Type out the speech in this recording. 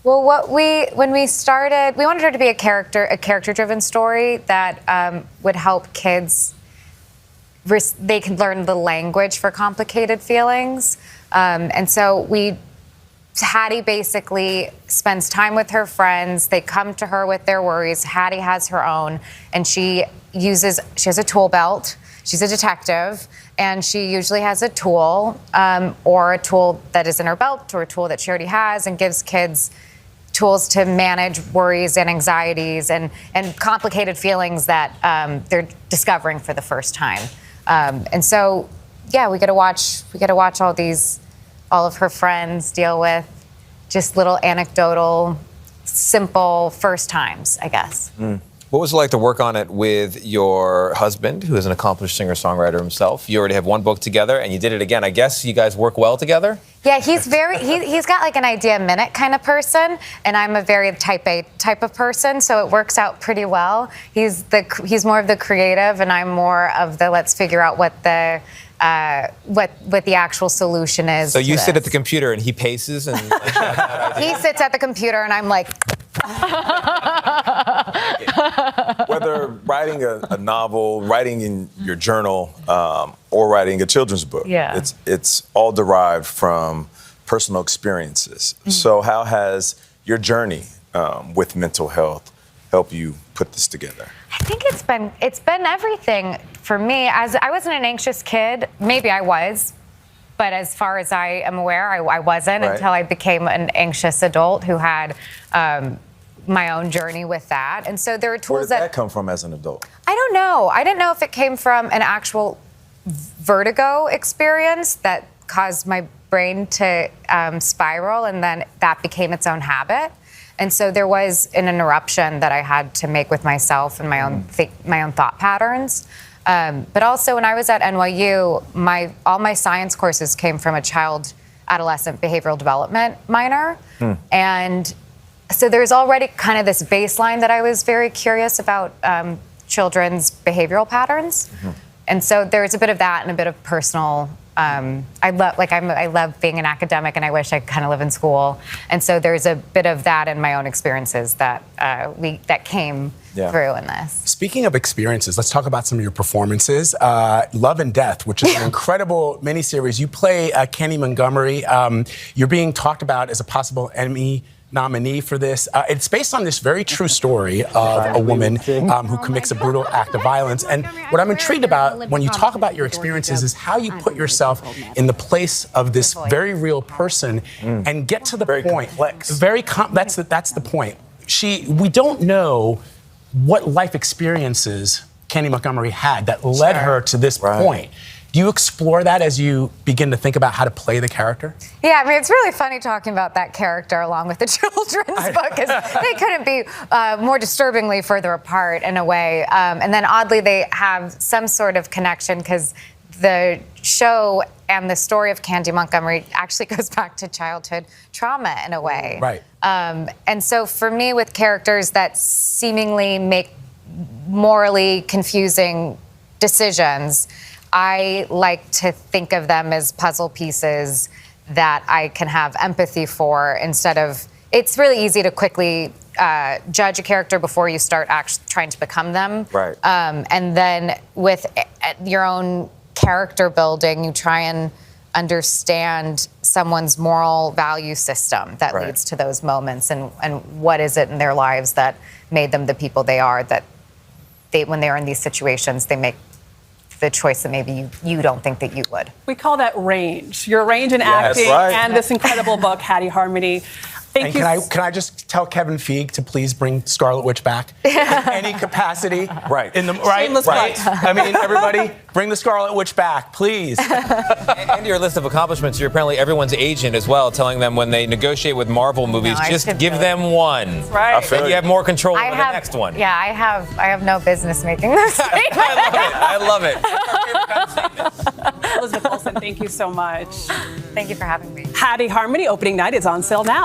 Well, when we started, we wanted her to be a character-driven story that would help kids. They can learn the language for complicated feelings, and so Hattie basically spends time with her friends. They come to her with their worries. Hattie has her own, and she has a tool belt. She's a detective, and she usually has a tool, or a tool that is in her belt, or a tool that she already has, and gives kids tools to manage worries and anxieties and complicated feelings that they're discovering for the first time. And so, yeah, we get to watch all of her friends deal with just little anecdotal, simple first times, I guess. What was it like to work on it with your husband, who is an accomplished singer-songwriter himself? You already have one book together, and you did it again. I guess you guys work well together? Yeah, he's he's got like an idea a minute kind of person, and I'm a very type A type of person, so it works out pretty well. He's more of the creative, and I'm more of the let's figure out what the actual solution is. So you sit at the computer and he paces and he sits at the computer and I'm like. Whether writing a novel, writing in your journal, or writing a children's book, it's all derived from personal experiences. So how has your journey with mental health helped you put this together? I think it's been everything for me. As I wasn't an anxious kid, maybe I was, but as far as I am aware, I wasn't until I became an anxious adult who had my own journey with that. And so there are tools Where did that come from as an adult? I don't know. I didn't know if it came from an actual vertigo experience that caused my brain to spiral, and then that became its own habit. And so there was an interruption that I had to make with myself and my own thought patterns. But also when I was at NYU, all my science courses came from a child-adolescent behavioral development minor. And so there's already kind of this baseline that I was very curious about children's behavioral patterns. And so there's a bit of that and a bit of personal. I love being an academic, and I wish I kind of live in school. And so there's a bit of that in my own experiences that came through in this. Speaking of experiences, let's talk about some of your performances. Love and Death, which is an incredible miniseries. You play Candy Montgomery. You're being talked about as a possible Emmy nominee for this. It's based on this very true story of a woman who commits a brutal act of violence. And what I'm intrigued about when you talk about your experiences is how you put yourself in the place of this very real person and get to the point. Complex. That's the point. We don't know what life experiences Candy Montgomery had that led her to this point. Do you explore that as you begin to think about how to play the character? Yeah, I mean, it's really funny talking about that character along with the children's book, because they couldn't be more disturbingly further apart in a way. And then oddly, they have some sort of connection, because the show and the story of Candy Montgomery actually goes back to childhood trauma in a way. Right. And so for me, with characters that seemingly make morally confusing decisions, I like to think of them as puzzle pieces that I can have empathy for, instead of, it's really easy to quickly judge a character before you start trying to become them. Right. And then with your own character building, you try and understand someone's moral value system that leads to those moments, and what is it in their lives that made them the people they are, that when they're in these situations, they make the choice that maybe you don't think that you would. We call that range. Your range in acting and this incredible book, Hattie Harmony. Thank you. Can I just tell Kevin Feige to please bring Scarlet Witch back in any capacity? Shameless plug. I mean, everybody, bring the Scarlet Witch back, please. And your list of accomplishments, you're apparently everyone's agent as well, telling them when they negotiate with Marvel movies, just give them one. Right. And you have more control over the next one. Yeah, I have no business making this statement. I love it. I love it. Elizabeth Olsen, thank you so much. Thank you for having me. Hattie Harmony opening night is on sale now.